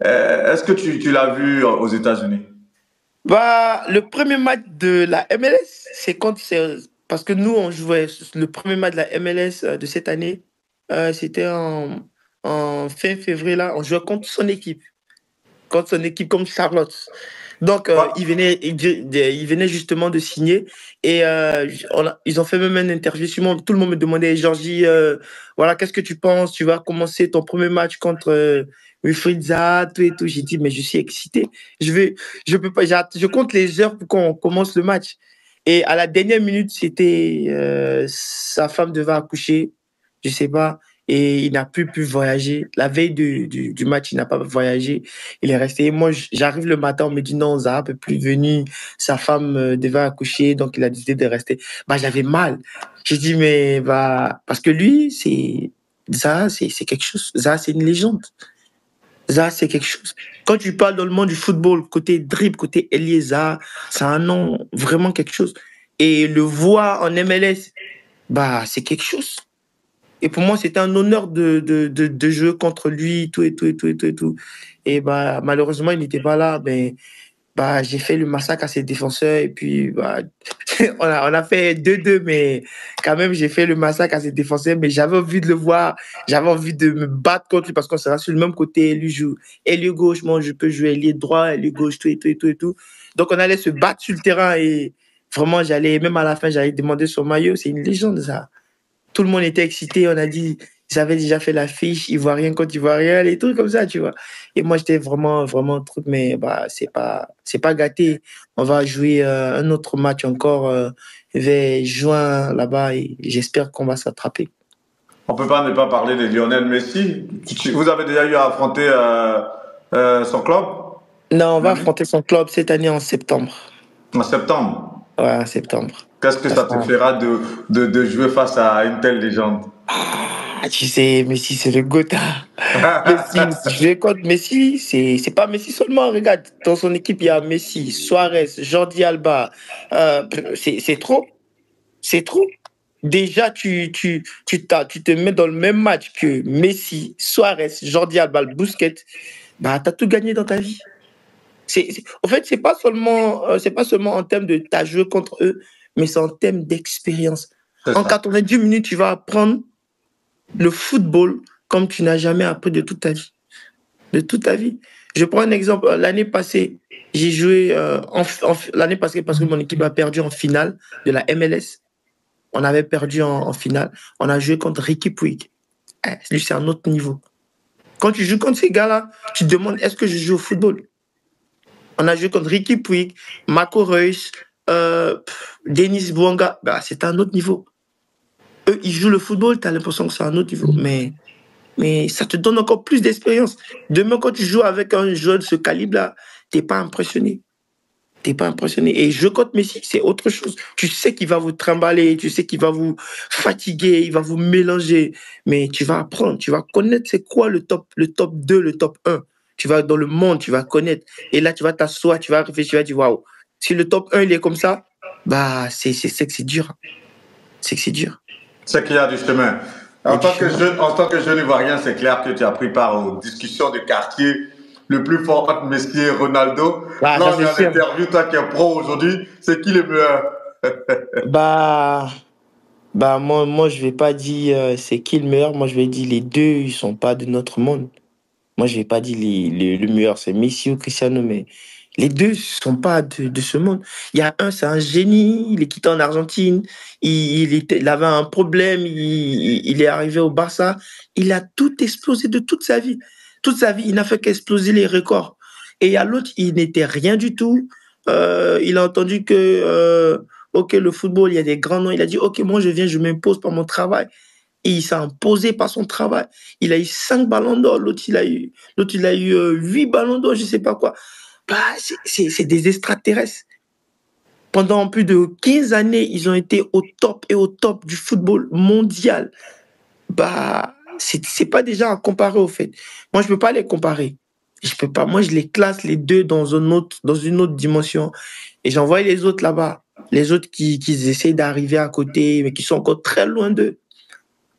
Est-ce que tu l'as vu aux États-Unis? Bah, le premier match de la MLS, parce que nous, on jouait le premier match de la MLS de cette année, c'était en fin février, là, on jouait contre son équipe comme Charlotte. Donc, il venait justement de signer et ils ont fait même une interview sur moi. Tout le monde me demandait, Georgie, voilà, qu'est-ce que tu penses? Tu vas commencer ton premier match contre Wilfried Zaha, tout et tout. J'ai dit, mais je suis excité. Je peux pas, je compte les heures pour qu'on commence le match. Et à la dernière minute, c'était sa femme devait accoucher, je sais pas, et il n'a plus pu voyager. La veille du match, il n'a pas voyagé. Il est resté. Moi, j'arrive le matin, on me dit non, Zaha peut plus venir. Sa femme devait accoucher, donc il a décidé de rester. Bah, j'avais mal. J'ai dit, mais bah, parce que lui, Zaha, c'est quelque chose. Zaha, c'est une légende. Zaha, c'est quelque chose. Quand tu parles dans le monde du football, côté dribble, côté ailier, Zaha, c'est un nom vraiment quelque chose. Et le voir en MLS, bah, c'est quelque chose. Et pour moi, c'était un honneur de jouer contre lui, tout et tout et tout et tout et tout. Et bah, malheureusement, il n'était pas là. Mais bah, j'ai fait le massacre à ses défenseurs. Et puis, bah, on a fait 2-2, mais quand même, j'ai fait le massacre à ses défenseurs. Mais j'avais envie de le voir. J'avais envie de me battre contre lui parce qu'on sera sur le même côté. Lui joue ailier gauche, moi, je peux jouer ailier droit, ailier gauche, tout et tout et tout et tout. Donc, on allait se battre sur le terrain. Et vraiment, même à la fin, j'allais demander son maillot. C'est une légende, ça. Tout le monde était excité. On a dit, ils avaient déjà fait l'affiche, Ivoirien contre Ivoirien, les trucs comme ça, tu vois. Et moi, j'étais vraiment, vraiment truc, mais bah, c'est pas gâté. On va jouer un autre match encore vers juin là-bas et j'espère qu'on va s'attraper. On ne peut pas ne pas parler de Lionel Messi. Vous avez déjà eu à affronter son club, Non, on va Nani, affronter son club cette année en septembre. en septembre. Ouais, en septembre. Qu'est-ce que Ça ça te sera- fera de jouer face à une telle légende? Ah, tu sais, Messi, c'est le GOAT, hein. Messi, je vais contre Messi, c'est pas Messi seulement. Regarde, dans son équipe, il y a Messi, Suarez, Jordi Alba. C'est trop. C'est trop. Déjà, tu te mets dans le même match que Messi, Suarez, Jordi Alba, Busquets. Bah, tu as tout gagné dans ta vie. En fait, c'est pas seulement en termes de ta joué contre eux, mais c'est en termes d'expérience. C'est En ça. 90 minutes, tu vas apprendre le football comme tu n'as jamais appris de toute ta vie. De toute ta vie. Je prends un exemple. L'année passée, j'ai joué l'année passée parce que mon équipe a perdu en finale de la MLS. On avait perdu en finale. On a joué contre Ricky Puig. Lui, c'est un autre niveau. Quand tu joues contre ces gars-là, tu te demandes est-ce que je joue au football? On a joué contre Ricky Puig, Marco Reus, Denis Bouanga. Bah, c'est un autre niveau. Eux, ils jouent le football, tu as l'impression que c'est un autre niveau. Mais ça te donne encore plus d'expérience. Demain, quand tu joues avec un joueur de ce calibre-là, tu n'es pas impressionné. T'es pas impressionné. Et jouer contre Messi, c'est autre chose. Tu sais qu'il va vous trimballer, tu sais qu'il va vous fatiguer, il va vous mélanger. Mais tu vas apprendre, tu vas connaître c'est quoi le top 2, le top un. Tu vas dans le monde, tu vas connaître. Et là, tu vas t'asseoir, tu vas réfléchir, tu vas dire, waouh, si le top un il est comme ça, bah, c'est que c'est dur. C'est que c'est dur. C'est qu'il y a du chemin. Il y a du chemin. En tant que jeune Ivoirien, c'est clair que tu as pris part aux discussions de quartier le plus fort entre Messi et Ronaldo. Bah, ça, Là, on c'est est en sûr. interview, toi qui es pro aujourd'hui, c'est qui le meilleur? Bah, moi, je vais pas dire c'est qui le meilleur. Moi, je vais dire les deux, ils sont pas de notre monde. Moi, je vais pas dire le meilleur, c'est Messi ou Cristiano, mais les deux sont pas de ce monde. Il y a un, c'est un génie, il est quitté en Argentine, il avait un problème, il est arrivé au Barça, il a tout explosé de toute sa vie. Toute sa vie, il n'a fait qu'exploser les records. Et il y a l'autre, il n'était rien du tout. Il a entendu que, OK, le football, il y a des grands noms. Il a dit, OK, moi, je viens, je m'impose par mon travail. et il s'est imposé par son travail. Il a eu 5 ballons d'or, l'autre, il a eu 8 ballons d'or, je sais pas quoi. Bah, c'est des extraterrestres. Pendant plus de 15 années, ils ont été au top et au top du football mondial. Bah, c'est pas déjà à comparer au fait. Moi, je peux pas les comparer. Je peux pas. Moi, je les classe les deux dans une autre dimension. Et j'envoie les autres là-bas. Les autres qui essaient d'arriver à côté, mais qui sont encore très loin d'eux.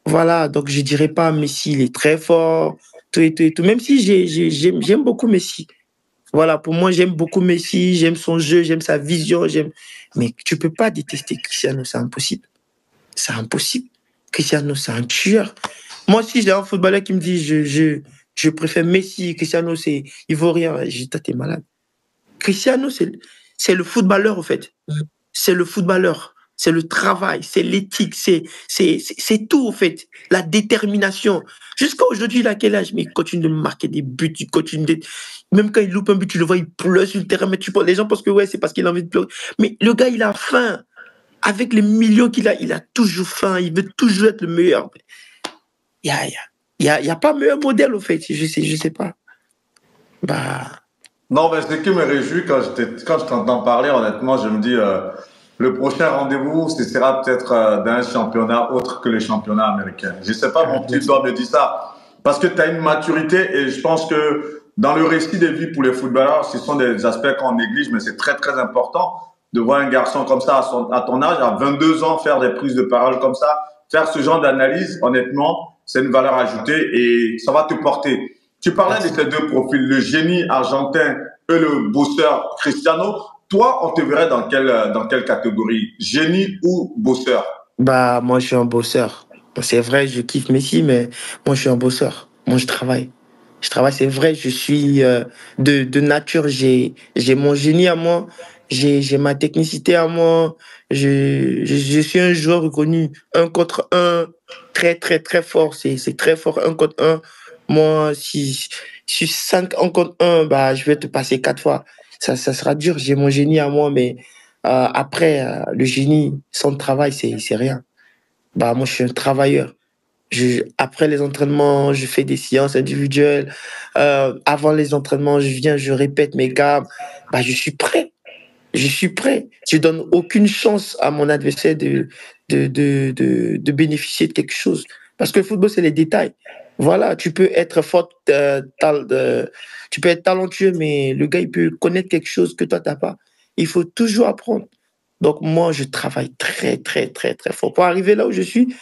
Voilà. Donc, je dirais pas Messi, il est très fort, tout et tout et tout. Même si j'aime beaucoup Messi. Voilà. Pour moi, j'aime beaucoup Messi, j'aime son jeu, j'aime sa vision, mais tu peux pas détester Cristiano, c'est impossible. C'est impossible. Cristiano, c'est un tueur. Moi, si j'ai un footballeur qui me dit je préfère Messi, Cristiano, il vaut rien, je dis, toi, t'es malade. Cristiano, c'est le footballeur, en fait. C'est le footballeur. C'est le travail, c'est l'éthique, c'est tout, en fait. La détermination. Jusqu'à aujourd'hui, il a quel âge? Mais il continue de marquer des buts, il continue de... Même quand il loupe un but, tu le vois, il pleure sur le terrain, mais les gens pensent que ouais, c'est parce qu'il a envie de pleurer. Mais le gars, il a faim. Avec les millions qu'il a, il a toujours faim, il veut toujours être le meilleur. Il y a pas meilleur modèle, au fait, je sais pas. Bah, Non, mais ce qui me réjouit quand je t'entends parler, honnêtement, je me dis, le prochain rendez-vous, ce sera peut-être d'un championnat autre que les championnats américains. Je sais pas, mon petit doigt me dit ça. Parce que tu as une maturité et je pense que dans le récit de vie pour les footballeurs, ce sont des aspects qu'on néglige, mais c'est très, très important de voir un garçon comme ça à ton âge, à 22 ans, faire des prises de parole comme ça, faire ce genre d'analyse, honnêtement, c'est une valeur ajoutée et ça va te porter. Tu parlais de ces deux profils, le génie argentin et le bosseur Cristiano. Toi, on te verrait dans quelle catégorie? Génie ou bosseur? bah, moi, je suis un bosseur. C'est vrai, je kiffe Messi, mais moi, je suis un bosseur. Moi, je travaille. Je travaille, c'est vrai, je suis de nature, j'ai mon génie à moi, j'ai ma technicité à moi, je suis un joueur reconnu, un contre un, très, très, très fort, c'est très fort, un contre un. Moi, si je suis 5 un contre un, bah, je vais te passer 4 fois. Ça sera dur, j'ai mon génie à moi, mais après, le génie sans travail, c'est rien. Bah, moi, je suis un travailleur. Après les entraînements, je fais des séances individuelles. Avant les entraînements, je viens, je répète mes gammes. Bah, je suis prêt. Je suis prêt. Je donne aucune chance à mon adversaire de bénéficier de quelque chose. Parce que le football, c'est les détails. Voilà, tu peux être fort, tu peux être talentueux, mais le gars, il peut connaître quelque chose que toi, tu n'as pas. Il faut toujours apprendre. Donc, moi, je travaille très, très, très, très fort. Pour arriver là où je suis,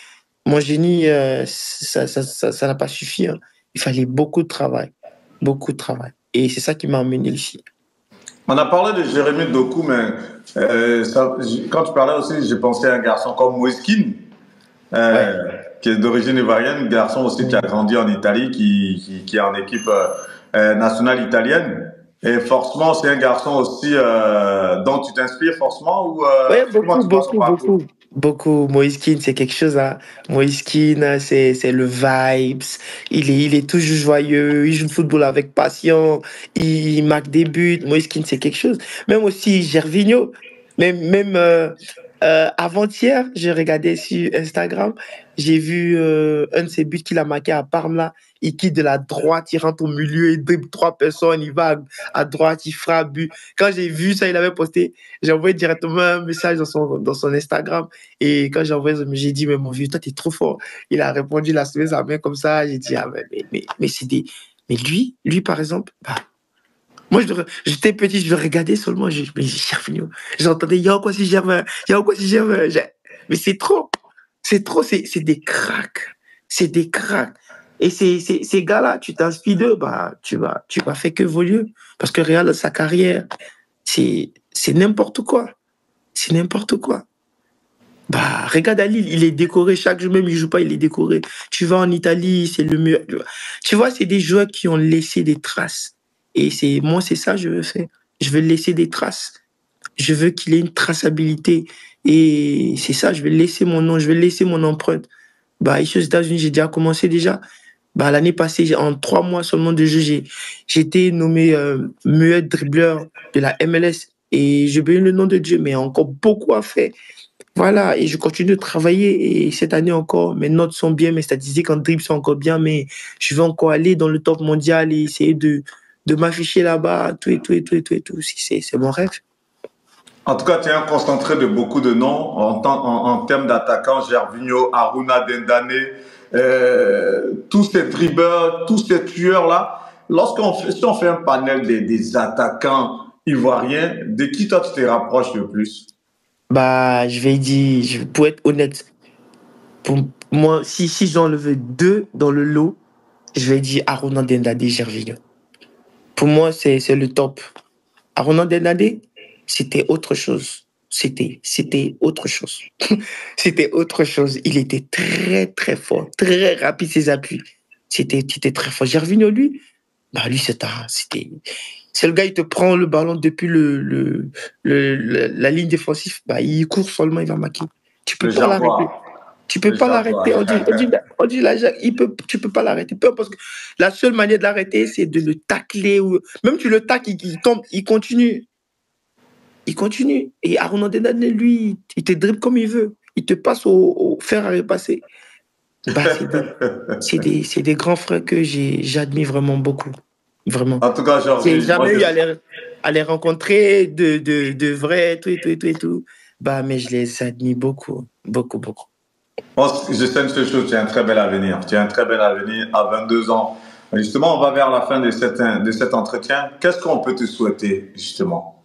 mon génie, ça n'a pas suffi, hein. Il fallait beaucoup de travail. Beaucoup de travail. Et c'est ça qui m'a amené ici. On a parlé de Jérémy Doku, mais quand tu parlais aussi, j'ai pensé à un garçon comme Moise Kean, Ouais. qui est d'origine ivoirienne, un garçon aussi qui a grandi en Italie, qui est en équipe nationale italienne. Et forcément, c'est un garçon aussi dont tu t'inspires forcément ou Ouais, comment beaucoup, tu vois son beaucoup, parcours? beaucoup. Beaucoup. Moïse Kean, c'est quelque chose, hein. Moïse Kean, c'est le vibes. Il est toujours joyeux. Il joue le football avec passion. Il marque des buts. Moïse Kean, c'est quelque chose. Même aussi Gervinho. Même avant-hier, j'ai regardé sur Instagram. J'ai vu un de ses buts qu'il a marqué à Parme, là. Il quitte de la droite, il rentre au milieu, il dribble 3 personnes, il va à droite, il frappe but. Quand j'ai vu ça, il avait posté. J'ai envoyé directement un message dans son Instagram. Et quand j'ai envoyé, j'ai dit, mais mon vieux, toi, t'es trop fort. Il a répondu, il a soulevé sa main comme ça. J'ai dit, ah, mais c'est des. Mais lui, par exemple, bah, moi, j'étais petit, je le regardais seulement. Mais Gervinho. J'entendais, y'a quoi si Gervin? Y'a quoi si Gervin? Mais c'est trop. C'est trop, c'est des cracks. C'est des cracks. Et ces gars-là, tu t'inspires d'eux, bah, tu vas faire que évoluer. Parce que regarde sa carrière, c'est n'importe quoi. C'est n'importe quoi. Bah, regarde à Lille, il est décoré chaque jour, même il joue pas, il est décoré. Tu vas en Italie, c'est le meilleur. Tu vois, c'est des joueurs qui ont laissé des traces. Et moi, c'est ça que je veux faire. Je veux laisser des traces. Je veux qu'il ait une traçabilité. Et c'est ça, je vais laisser mon nom, je vais laisser mon empreinte. Bah, ici aux États-Unis, j'ai déjà commencé déjà. Bah, l'année passée, en 3 mois seulement de jeu, j'ai été nommé meilleur dribbleur de la MLS. Et j'ai oublié le nom de Dieu, mais il y a encore beaucoup à faire. Voilà, et je continue de travailler. Et cette année encore, mes notes sont bien, mes statistiques en dribble sont encore bien, mais je veux encore aller dans le top mondial et essayer de m'afficher là-bas, tout et tout et tout et tout et tout. C'est mon rêve. En tout cas, tu es un concentré de beaucoup de noms en termes d'attaquants, Gervinho, Aruna Dendane, tous ces dribbleurs, tous ces tueurs-là. Si on fait un panel des attaquants ivoiriens, de qui toi tu te rapproches le plus? Bah, je vais dire, pour être honnête, pour moi, si j'enlevais deux dans le lot, je vais dire Aruna Dendade et Gervinho. Pour moi, c'est le top. Aruna Dendade, c'était autre chose. C'était autre chose. C'était autre chose. Il était très, très fort, très rapide ses appuis. C'était très fort. Gervinho, lui, bah, lui, c'est le gars, il te prend le ballon depuis la ligne défensive, bah, il court seulement, il va marquer. Tu peux Le pas l'arrêter. Jaguar. Tu peux Le pas l'arrêter. Jaguar. On dit tu peux pas l'arrêter. Parce que la seule manière de l'arrêter, c'est de le tacler. Même tu le tacles, il tombe, il continue. Il continue. Et Arnaud Denane, lui, il te dribble comme il veut. Il te passe au fer à repasser. Bah, c'est des grands frères que j'admire vraiment beaucoup. Vraiment. En tout cas, J'ai Georgie, moi, jamais eu à les rencontrer de vrai, tout et tout et tout et tout. Bah, mais je les admire beaucoup, beaucoup, beaucoup. je sais une seule chose, tu as un très bel avenir. Tu as un très bel avenir à 22 ans. Justement, on va vers la fin de cet entretien. Qu'est-ce qu'on peut te souhaiter, justement?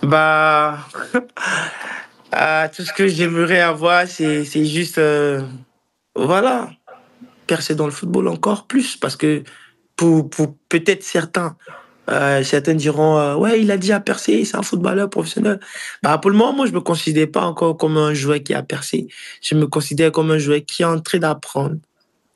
Bah, tout ce que j'aimerais avoir, c'est juste, voilà, percer dans le football encore plus. Parce que pour peut-être certains diront, ouais, il a déjà percé, c'est un footballeur professionnel. Bah, pour le moment, moi, je me considère pas encore comme un joueur qui a percé. Je me considère comme un joueur qui est en train d'apprendre.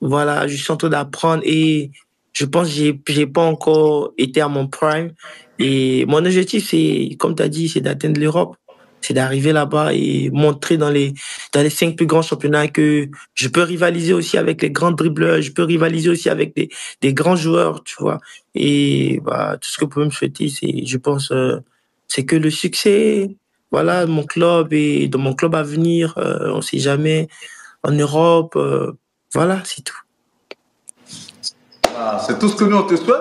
Voilà, je suis en train d'apprendre et je pense que j'ai pas encore été à mon prime. Et mon objectif, c'est, comme tu as dit, c'est d'atteindre l'Europe. C'est d'arriver là-bas et montrer dans les 5 plus grands championnats que je peux rivaliser aussi avec les grands dribbleurs, je peux rivaliser aussi avec des grands joueurs, tu vois. Et bah, tout ce que vous pouvez me souhaiter, je pense, c'est que le succès, voilà, mon club et dans mon club à venir, on sait jamais, en Europe, voilà, c'est tout. Ah, c'est tout ce que nous, on te souhaite.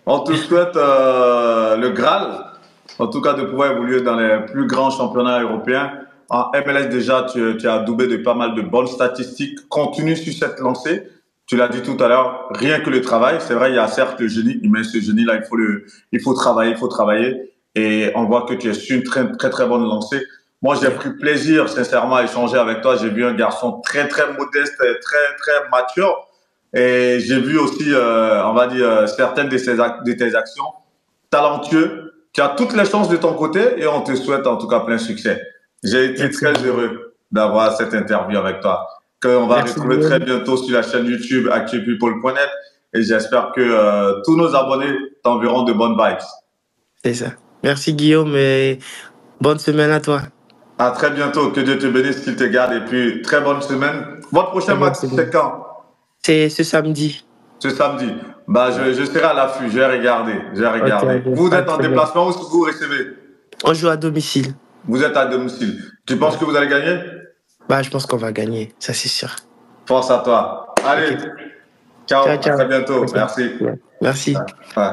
On te souhaite le Graal, en tout cas de pouvoir évoluer dans les plus grands championnats européens. En MLS, déjà, tu as doublé de pas mal de bonnes statistiques. Continue sur cette lancée. Tu l'as dit tout à l'heure, rien que le travail. C'est vrai, il y a certes le génie, mais ce génie-là, il faut travailler, il faut travailler. Et on voit que tu es sur une très, très, très bonne lancée. Moi, j'ai pris plaisir, sincèrement, à échanger avec toi. J'ai vu un garçon très, très modeste, très, très mature. Et j'ai vu aussi, on va dire, certaines de tes actions. Talentueux. Tu as toutes les chances de ton côté et on te souhaite en tout cas plein succès. J'ai été Merci. très heureux d'avoir cette interview avec toi, qu'on va Merci retrouver très bientôt sur la chaîne YouTube actualpeople.net et j'espère que tous nos abonnés t'enverront de bonnes vibes. C'est ça. Merci Guillaume et bonne semaine à toi. À très bientôt, que Dieu te bénisse, qu'il te garde et puis très bonne semaine. Votre prochain Très bonne match, c'est semaine. quand? C'est ce samedi. Ce samedi. Bah, je serai à l'affût, je vais regarder, je vais Ok, regarder. Vous ah, êtes en très bien. déplacement ou vous recevez? On joue à domicile. Vous êtes à domicile. Tu penses Ouais. que vous allez gagner? Bah, je pense qu'on va gagner, ça c'est sûr. Force à toi. Ok. Allez, Ciao, ciao, à ciao. très bientôt. Ok. Merci. Ouais. Merci. Ouais.